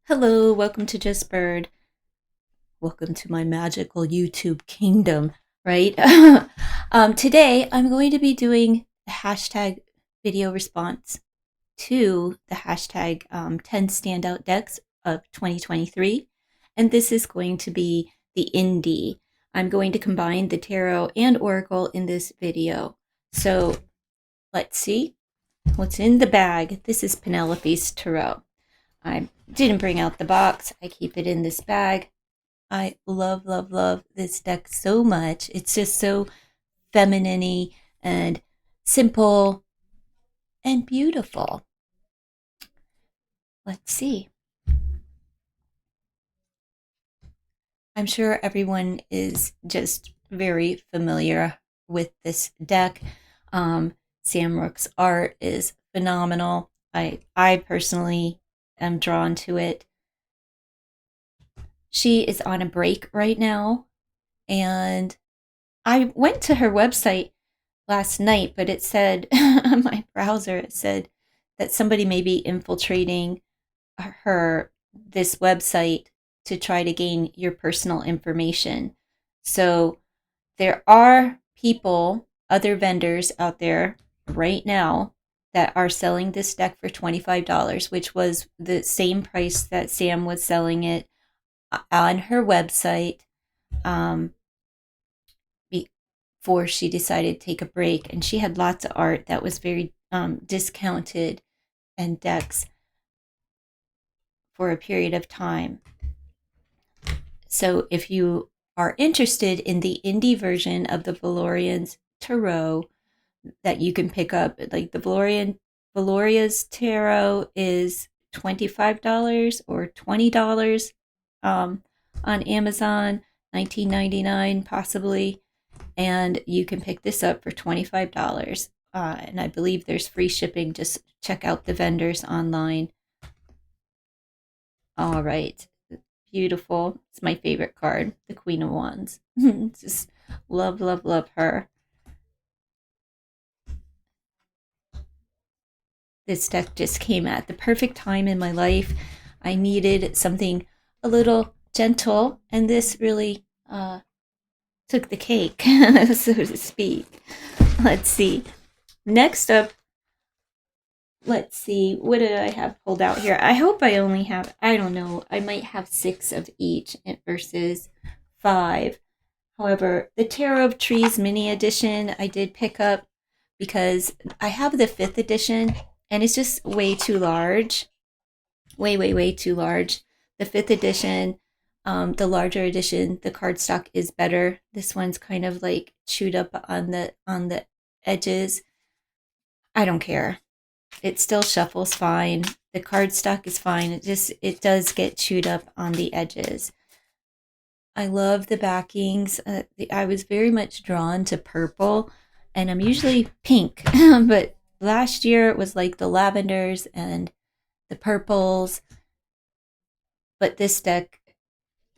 Hello, welcome to Just Bird. Welcome to my magical YouTube kingdom, right? Today, I'm going to be doing the hashtag video response to the hashtag 10 standout decks of 2023. And this is going to be the indie. I'm going to combine the tarot and oracle in this video. So let's see what's in the bag. This is Penelope's tarot. I didn't bring out the box. I keep it in this bag. I love, love, love this deck so much. It's just so feminine-y and simple and beautiful. Let's see. I'm sure everyone is just very familiar with this deck. Sam Rook's art is phenomenal. I personally am drawn to it. She is on a break right now, and I went to her website last night, but it said on my browser, it said that somebody may be infiltrating this website to try to gain your personal information. So there are people, other vendors out there right now that are selling this deck for $25, which was the same price that Sam was selling it on her website before she decided to take a break. And she had lots of art that was very discounted and decks for a period of time. So if you are interested in the indie version of the Valorian's Tarot that you can pick up, like the Valoria's Tarot is $25 or $20 on Amazon, $19.99 possibly, and you can pick this up for $25. And I believe there's free shipping. Just check out the vendors online. All right. Beautiful. It's my favorite card, the Queen of Wands. Just love, love, love her. This deck just came at the perfect time in my life. I needed something a little gentle, and this really took the cake, so to speak. Let's see. Next up, let's see, what did I have pulled out here? I hope I only have, I don't know, I might have 6 of each versus 5. However, the Tarot of Trees mini edition I did pick up because I have the 5th edition and it's just way too large. Way, way, way too large. The 5th edition, the larger edition, the cardstock is better. This one's kind of like chewed up on the edges. I don't care. It still shuffles fine. The cardstock is fine. It does get chewed up on the edges. I love the backings. I was very much drawn to purple, and I'm usually pink, but last year it was like the lavenders and the purples. But this deck,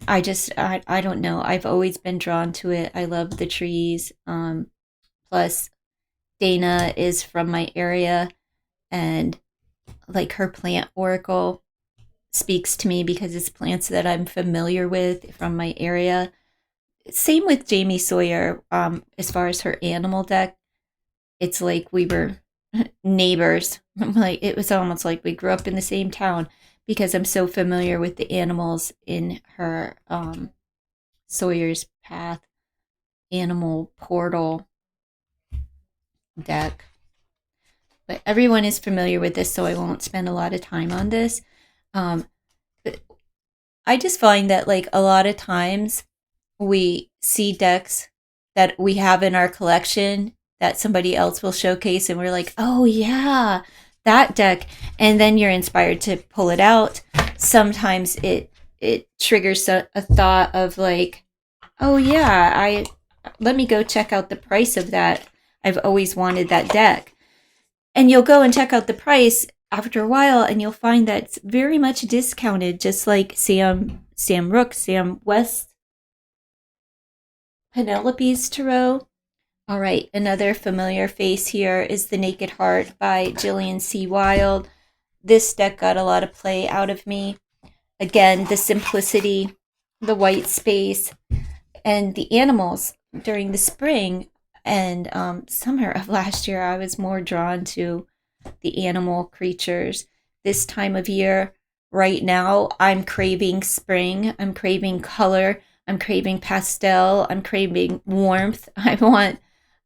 I don't know. I've always been drawn to it. I love the trees. Plus, Dana is from my area, and like her plant oracle speaks to me because it's plants that I'm familiar with from my area. Same with Jamie Sawyer. As far as her animal deck, it's like we were neighbors. Like it was almost like we grew up in the same town because I'm so familiar with the animals in her Sawyer's Path animal portal deck. But everyone is familiar with this, so I won't spend a lot of time on this. But I just find that like a lot of times we see decks that we have in our collection that somebody else will showcase and we're like, oh yeah, that deck. And then you're inspired to pull it out. Sometimes it triggers a thought of like, oh yeah, let me go check out the price of that. I've always wanted that deck. And you'll go and check out the price after a while and you'll find that it's very much discounted, just like Sam Rook, Sam West, Penelope's Tarot. All right, another familiar face here is The Naked Heart by Jillian C. Wilde. This deck got a lot of play out of me, Again, the simplicity, the white space, and the animals during the spring and summer of last year. I was more drawn to the animal creatures. This time of year, right now, I'm craving spring. I'm craving color. I'm craving pastel. I'm craving warmth. I want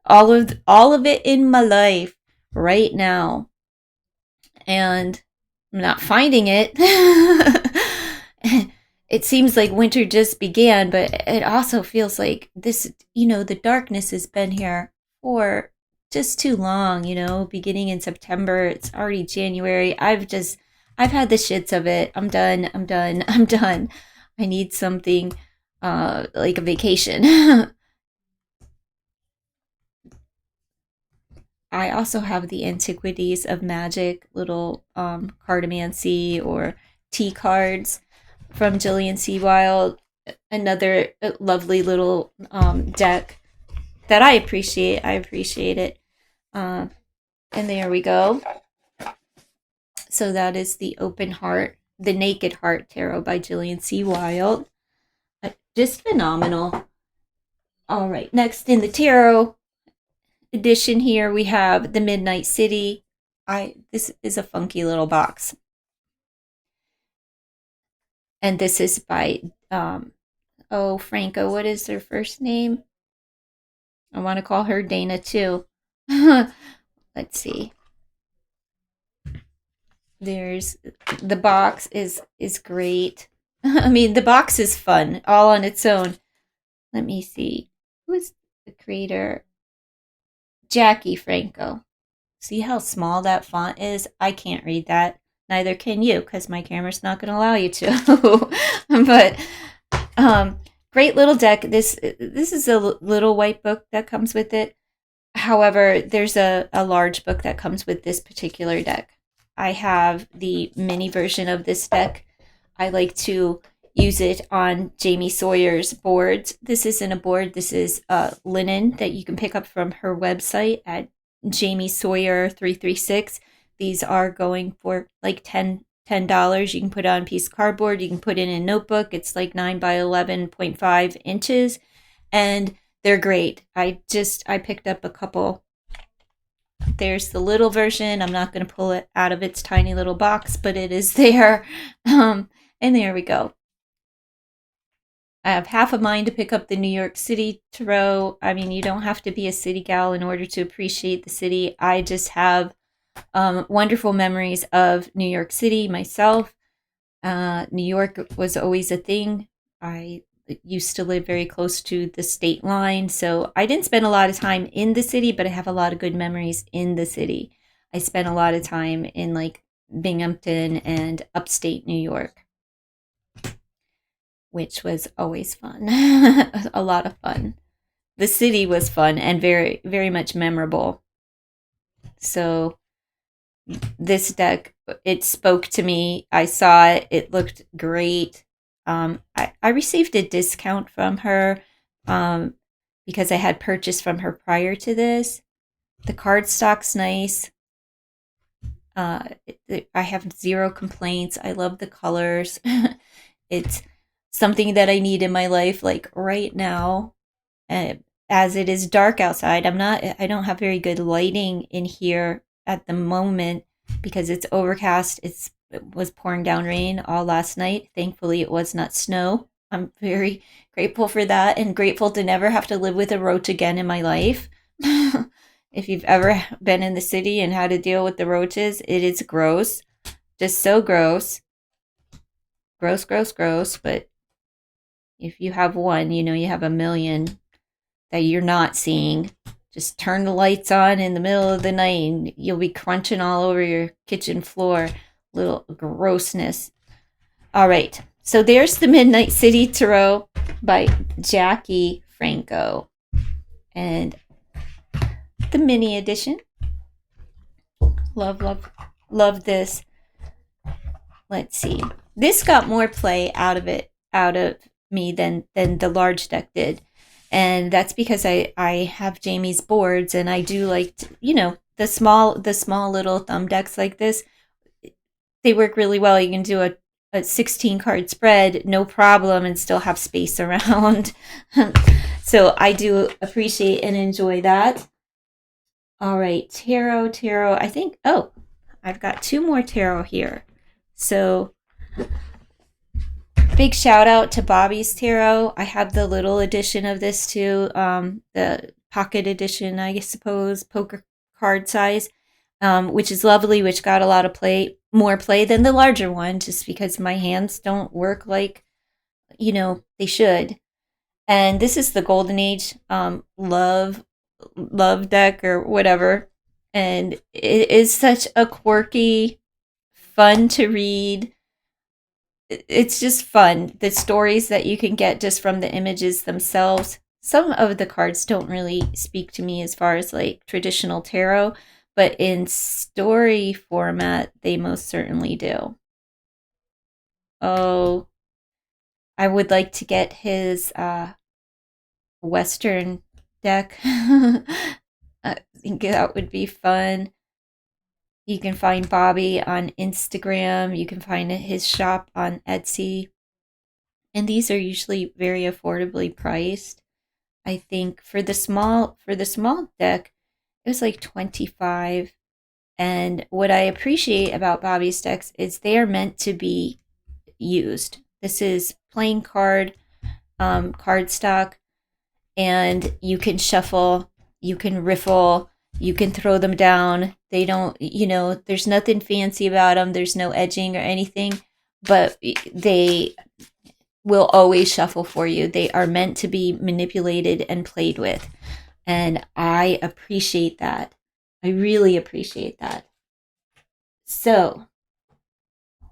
all of it in my life right now, and I'm not finding it. It seems like winter just began, but it also feels like this, the darkness has been here for just too long, beginning in September. It's already January. I've had the shits of it. I'm done. I'm done. I'm done. I need something like a vacation. I also have the Antiquities of Magic little cartomancy or tea cards from Jillian Seawild. Another lovely little deck that I appreciate. I appreciate it. And there we go. So that is the Open Heart, the Naked Heart Tarot by Jillian Seawild. Just phenomenal. All right, next in the tarot edition here we have the Midnight City. This is a funky little box, and this is by Franco. What is her first name? I want to call her Dana too. Let's see. There's the box is great. I mean, the box is fun all on its own. Let me see. Who's the creator? Jackie Franco. See how small that font is? I can't read that. Neither can you, because my camera's not going to allow you to. But great little deck. This is a little white book that comes with it. However, there's a large book that comes with this particular deck. I have the mini version of this deck. I like to use it on Jamie Sawyer's boards. This isn't a board. This is linen that you can pick up from her website at Jamie Sawyer 336. These are going for like $10. You can put it on a piece of cardboard. You can put it in a notebook. It's like 9 by 11.5 inches. And they're great. I picked up a couple. There's the little version. I'm not going to pull it out of its tiny little box, but it is there. And there we go. I have half a mind to pick up the New York City Tarot. I mean, you don't have to be a city gal in order to appreciate the city. I just have wonderful memories of New York City myself. New York was always a thing. I used to live very close to the state line, so I didn't spend a lot of time in the city, but I have a lot of good memories in the city. I spent a lot of time in like Binghamton and upstate New York, which was always fun. A lot of fun. The city was fun and very, very much memorable. So this deck, it spoke to me. I saw it. It looked great. I received a discount from her because I had purchased from her prior to this. The cardstock's nice. I have zero complaints. I love the colors. It's something that I need in my life, like right now. As it is dark outside, I don't have very good lighting in here at the moment because it's overcast. It was pouring down rain all last night. Thankfully, it was not snow. I'm very grateful for that and grateful to never have to live with a roach again in my life. If you've ever been in the city and had to deal with the roaches, it is gross. Just so gross. Gross, gross, gross. But if you have one, you have a million that you're not seeing. Just turn the lights on in the middle of the night and you'll be crunching all over your kitchen floor. Little grossness. All right. So there's the Midnight City Tarot by Jackie Franco. And the mini edition. Love, love, love this. Let's see. This got more play out of me than the large deck did. And that's because I have Jamie's boards and I do like the small little thumb decks like this. They work really well. You can do a 16 card spread, no problem, and still have space around. So I do appreciate and enjoy that. All right, tarot. I think, oh, I've got 2 more tarot here. So big shout out to Bobby's Tarot. I have the little edition of this too, the pocket edition, I suppose, poker card size, which is lovely, which got a lot of more play than the larger one, just because my hands don't work like, they should. And this is the Golden Age love deck or whatever. And it is such a quirky, fun to read. It's just fun. The stories that you can get just from the images themselves. Some of the cards don't really speak to me as far as like traditional tarot, but in story format, they most certainly do. Oh, I would like to get his Western deck. I think that would be fun. You can find Bobby on Instagram. You can find his shop on Etsy. And these are usually very affordably priced. I think for the small deck, it was like 25. And what I appreciate about Bobby's decks is they are meant to be used. This is playing card stock, and you can shuffle, you can riffle, you can throw them down. They don't, there's nothing fancy about them. There's no edging or anything, but they will always shuffle for you. They are meant to be manipulated and played with. And I appreciate that. I really appreciate that. So,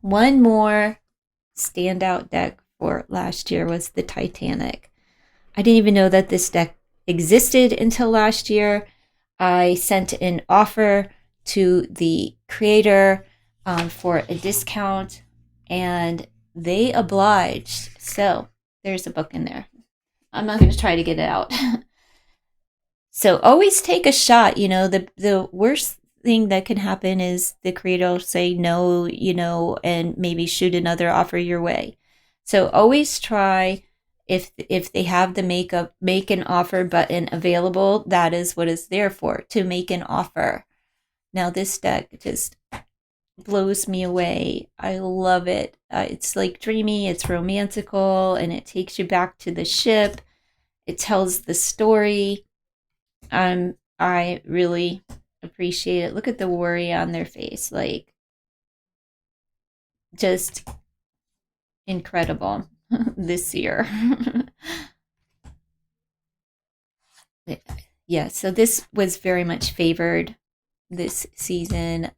one more standout deck for last year was the Titanic. I didn't even know that this deck existed until last year. I sent an offer to the creator for a discount, and they obliged. So there's a book in there. I'm not going to try to get it out. So always take a shot. The worst thing that can happen is the creator will say no, and maybe shoot another offer your way. So always try. If they have the make an offer button available, that is what it's there for, to make an offer. Now this deck just blows me away. I love it. It's like dreamy, it's romantical, and it takes you back to the ship. It tells the story. I really appreciate it. Look at the worry on their face. Like, just incredible this year. Yeah, so this was very much favored this season.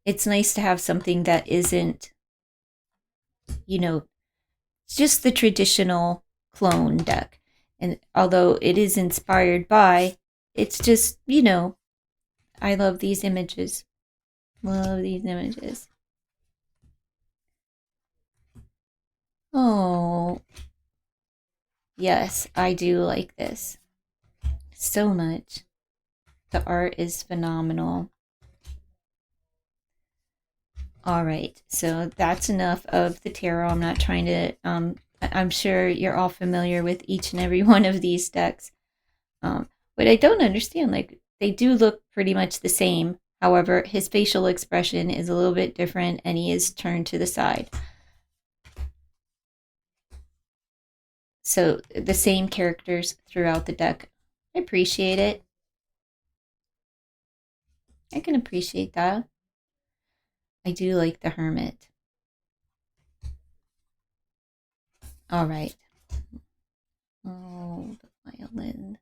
It's nice to have something that isn't, just the traditional clone deck. And although it is inspired by, it's just, I love these images. Love these images. Oh, yes, I do like this so much. The art is phenomenal. All right, so that's enough of the tarot. I'm not trying to, I'm sure you're all familiar with each and every one of these decks. But I don't understand, like, they do look pretty much the same. However, his facial expression is a little bit different, and he is turned to the side. So the same characters throughout the deck. I appreciate it. I can appreciate that. I do like the Hermit. All right. Oh, the violin.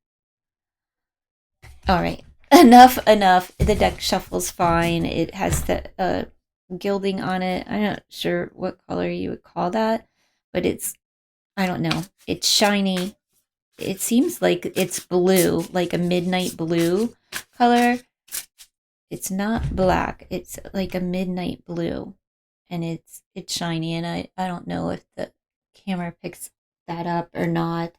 All right. Enough. The deck shuffles fine. It has the gilding on it. I'm not sure what color you would call that, but I don't know. It's shiny. It seems like it's blue, like a midnight blue color. It's not black. It's like a midnight blue, and it's shiny. And I don't know if the camera picks that up or not.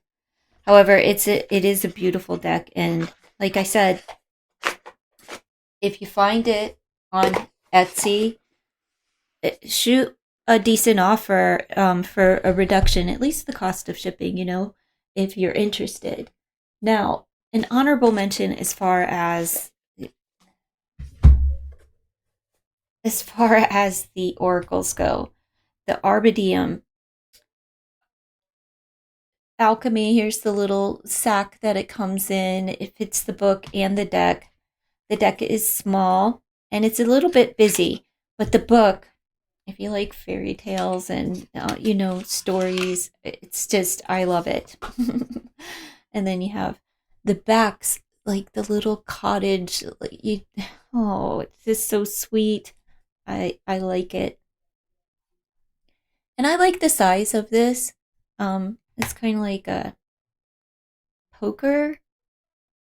However, it is a beautiful deck, and like I said, if you find it on Etsy, shoot a decent offer for a reduction, at least the cost of shipping, if you're interested. Now, an honorable mention as far as the oracles go, the Arboridium Alchemy. Here's the little sack that it comes in. It fits the book and the deck. The deck is small and it's a little bit busy, but the book, if you like fairy tales and stories, it's just, I love it. And then you have the backs, like the little cottage. Oh, it's just so sweet. I like it, and I like the size of this. It's kind of like a poker.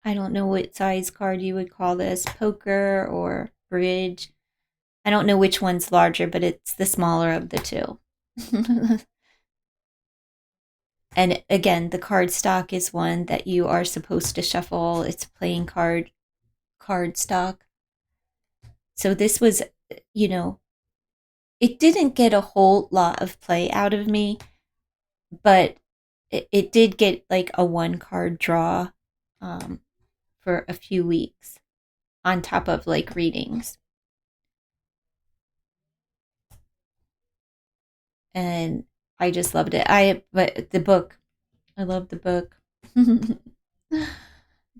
I don't know what size card you would call this, poker or bridge. I don't know which one's larger, but it's the smaller of the two. And again, the card stock is one that you are supposed to shuffle. It's playing card stock. So this was, you know, it didn't get a whole lot of play out of me, but it did get like a one card draw um, for a few weeks on top of like readings. And I just loved it. But the book, I love the book.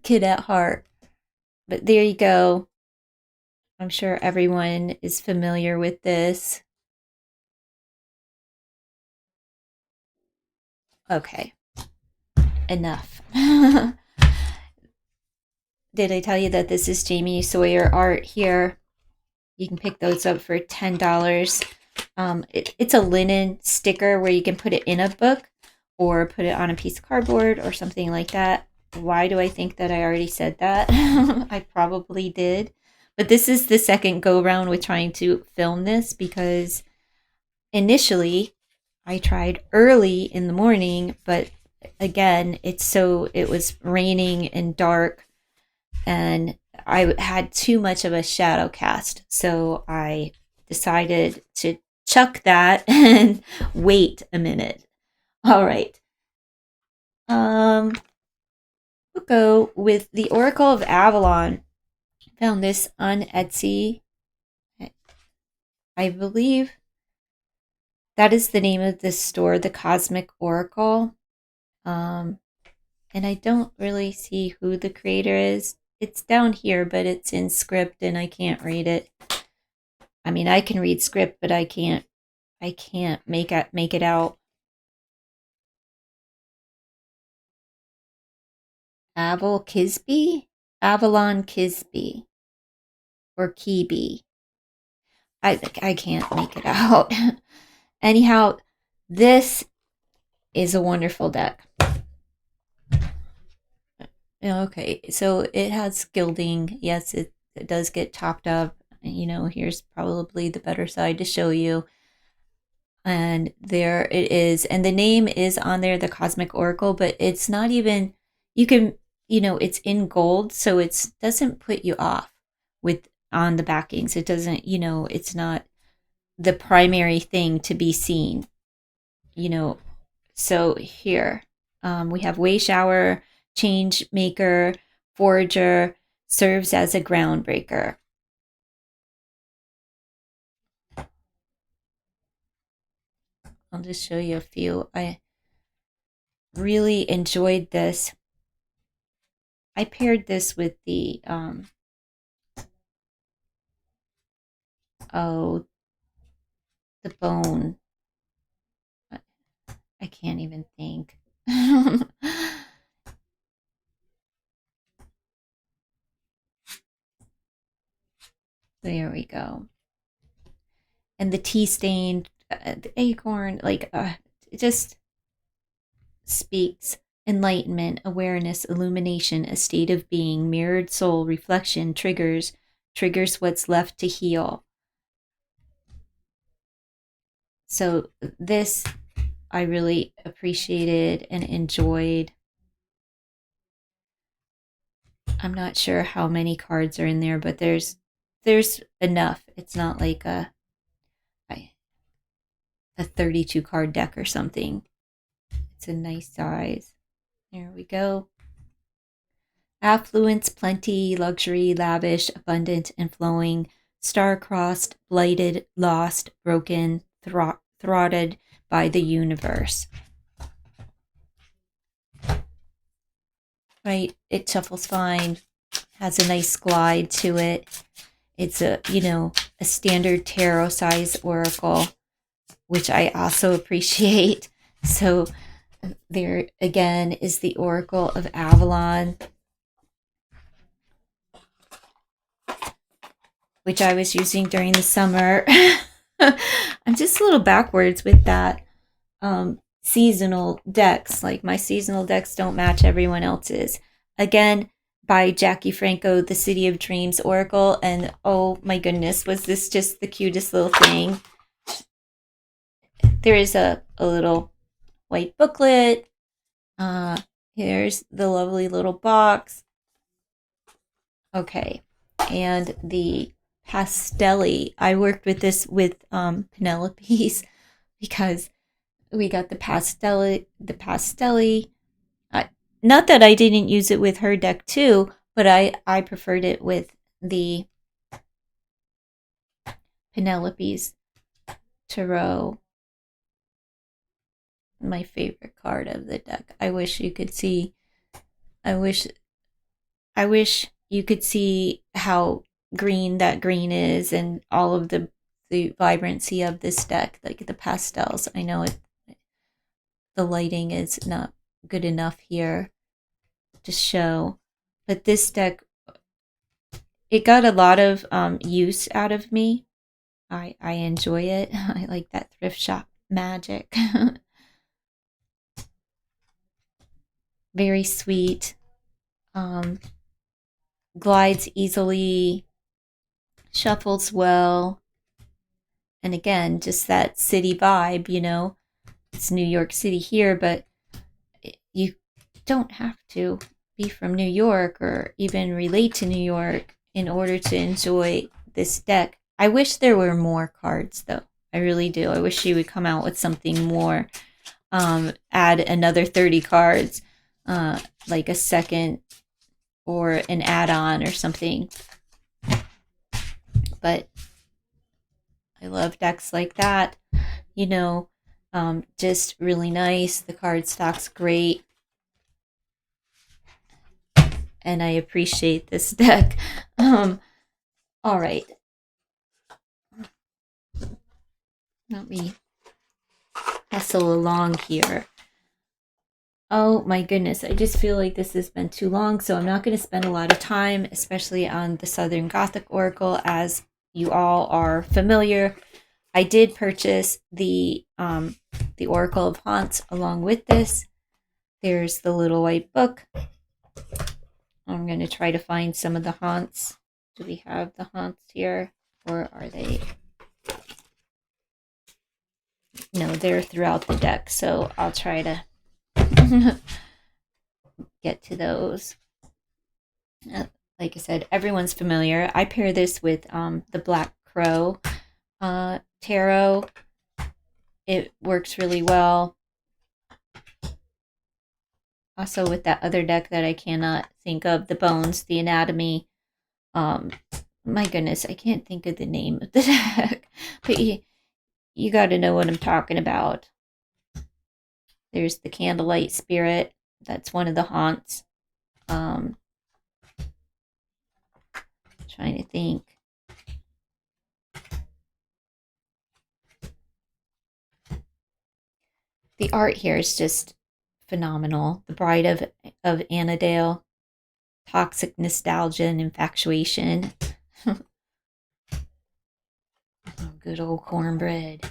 Kid at heart. But there you go. I'm sure everyone is familiar with this. Okay, enough. Did I tell you that this is Jamie Sawyer art here? You can pick those up for $10. It's a linen sticker where you can put it in a book or put it on a piece of cardboard or something like that. Why do I think that I already said that? I probably did. But this is the second go round with trying to film this because initially I tried early in the morning, but again, it was raining and dark and I had too much of a shadow cast. So I decided to chuck that and wait a minute. All right. We'll go with the Oracle of Avalon. Found this on Etsy. I believe that is the name of this store, the Cosmic Oracle. And I don't really see who the creator is. It's down here, but it's in script and I can't read it. I mean, I can read script, but I can't make it out. Avalon Kisby, or Kibi. I can't make it out. Anyhow, this is a wonderful deck. Okay, so it has gilding. Yes, it does get topped up. Here's probably the better side to show you. And there it is. And the name is on there, the Cosmic Oracle, but it's not even, you can, it's in gold, so it doesn't put you off with on the backings. It doesn't, it's not the primary thing to be seen, you know. So here we have Way Shower, Change Maker, Forager, serves as a groundbreaker. I'll just show you a few. I really enjoyed this. I paired this with the the bone. I can't even think. There we go. And the tea stained, the acorn, it just speaks enlightenment, awareness, illumination, a state of being, mirrored soul, reflection, triggers what's left to heal. So this I really appreciated and enjoyed. I'm not sure how many cards are in there, but there's enough. It's not like a 32 card deck or something. It's a nice size. There we go. Affluence, plenty, luxury, lavish, abundant, and flowing, star-crossed, blighted, lost, broken, thwarted by the universe. Right? It shuffles fine, has a nice glide to it. It's a standard tarot size oracle, which I also appreciate. So there again is the Oracle of Avalon, which I was using during the summer. I'm just a little backwards with that. Seasonal decks. Like my seasonal decks don't match everyone else's. Again, by Jackie Franco, The City of Dreams Oracle. And oh my goodness, was this just the cutest little thing? There is a little white booklet. Here's the lovely little box. Okay. And the Pastelli. I worked with this with Penelope's because we got the Pastelli. Not that I didn't use it with her deck too, but I preferred it with the Penelope's Tarot. My favorite card of the deck. I wish you could see how green that green is and all of the vibrancy of this deck, like the pastels. I know the lighting is not good enough here to show, but this deck, it got a lot of use out of me. I enjoy it. I like that thrift shop magic. Very sweet. Glides easily, shuffles well, and again, just that city vibe. It's New York City here, but you don't have to be from New York or even relate to New York in order to enjoy this deck. I wish there were more cards, though. I really do. I wish she would come out with something more. Add another 30 cards, like a second or an add-on or something. But I love decks like that. Just really nice. The card stock's great. And I appreciate this deck. All right. Let me hustle along here. Oh my goodness, I just feel like this has been too long, so I'm not going to spend a lot of time, especially on the Southern Gothic Oracle, as you all are familiar. I did purchase the Oracle of Haunts along with this. There's the little white book. I'm going to try to find some of the haunts. Do we have the haunts here? Or are they? No, they're throughout the deck, so I'll try to get to those. Like I said, everyone's familiar. I pair this with the Black Crow tarot. It works really well. Also with that other deck that I cannot think of, the Bones, the Anatomy. My goodness, I can't think of the name of the deck. But you got to know what I'm talking about. There's the Candlelight Spirit. That's one of the haunts. Trying to think. The art here is just phenomenal. The Bride of Annandale. Toxic nostalgia and infatuation. Oh, good old cornbread.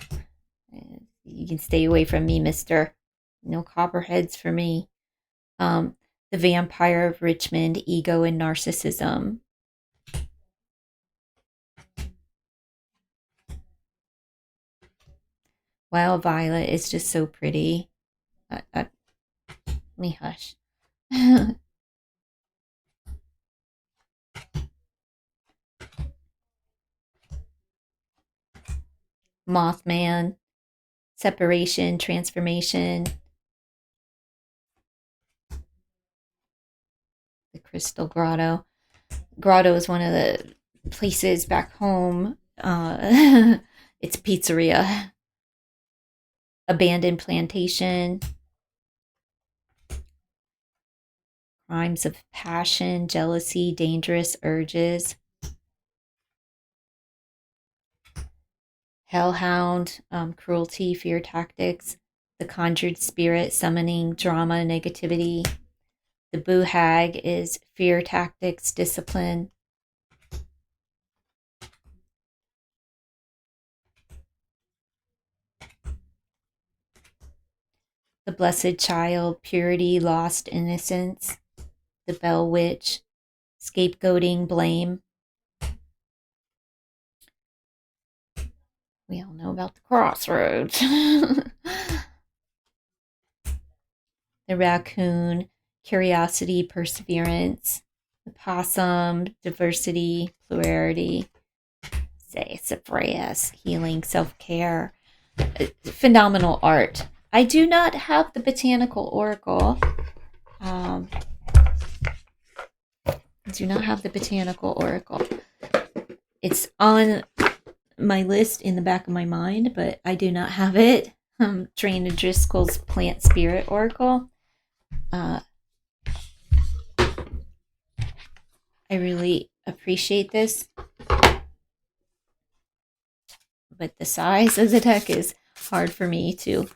You can stay away from me, mister. No copperheads for me. The Vampire of Richmond, ego and narcissism. Wow, Violet is just so pretty. Let me hush. Mothman. separation, transformation. The Crystal Grotto. Grotto is one of the places back home. It's a pizzeria. Abandoned plantation. Crimes of passion, jealousy, dangerous urges. Hellhound, cruelty, fear tactics. The conjured spirit, summoning drama, negativity. The boo hag is fear tactics, discipline. The blessed child, purity, lost innocence. The bell witch, scapegoating, blame. We all know about the crossroads. The raccoon, curiosity, perseverance. The possum, diversity, plurality. Sassafras, healing, self-care. Phenomenal art. I do not have the Botanical Oracle. It's on my list in the back of my mind, but I do not have it. Trina Driscoll's Plant Spirit Oracle. I really appreciate this, but the size of the deck is hard for me to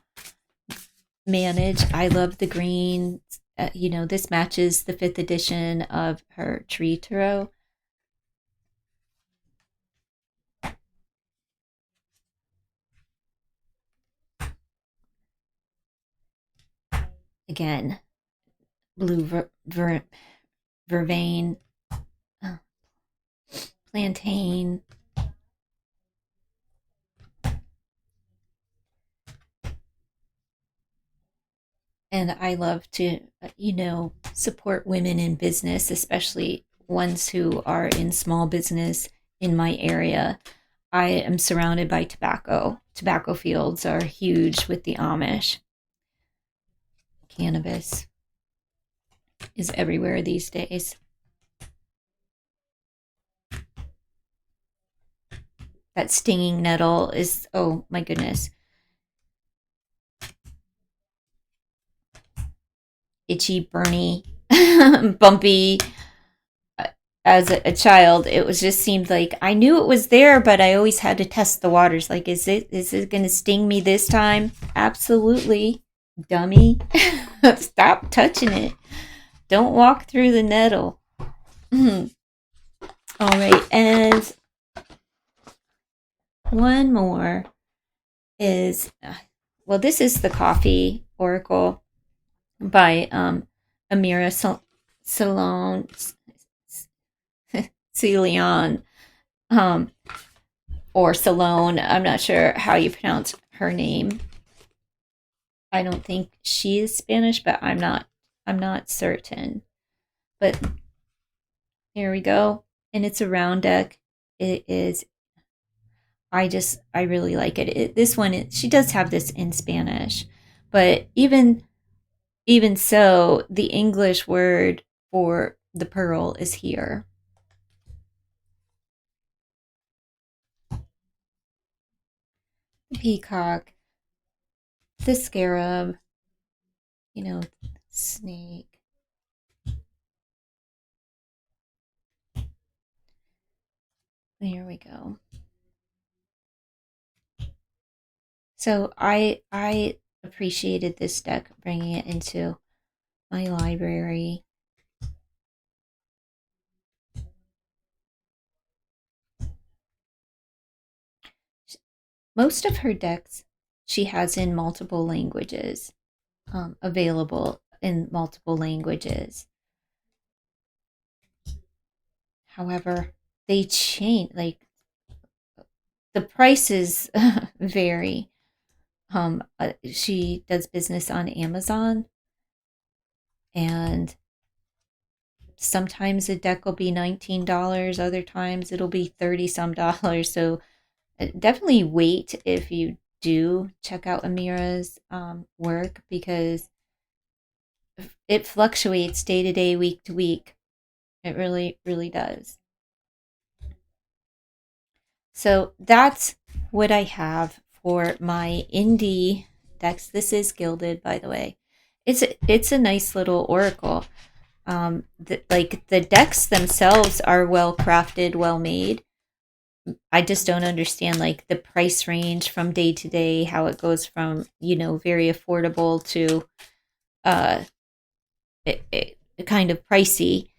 manage. I love the green. This matches the 5th edition of her Tree Tarot. Again, blue vervain, plantain. And I love to, support women in business, especially ones who are in small business in my area. I am surrounded by tobacco. Tobacco fields are huge with the Amish. Cannabis is everywhere these days. That stinging nettle is, oh my goodness. Itchy, burny, bumpy. As a child, it was just seemed like I knew it was there, but I always had to test the waters. Like, is it going to sting me this time? Absolutely, dummy. Stop touching it. Don't walk through the nettle. All right, and one more is, this is the Coffee Oracle by Amira Salon. Celion, or Salone. I'm not sure how you pronounce her name. I don't think she is Spanish, but I'm not certain. But here we go. And it's a round deck. It is, I really like it. This one, she does have this in Spanish, but even so, the English word for the pearl is here. The peacock, the scarab, snake. There we go. So I appreciated this deck, bringing it into my library. Most of her decks she has in multiple languages, available in multiple languages. However, they change, like the prices vary. She does business on Amazon, and sometimes a deck will be $19, other times it'll be 30 some dollars. So definitely wait if you do check out Amira's work, because it fluctuates day to day, week to week. It really, really does. So that's what I have for my indie decks. This is gilded, by the way. It's a nice little oracle. Like the decks themselves are well crafted, well made. I just don't understand like the price range from day to day, how it goes from, very affordable to uh kind of pricey.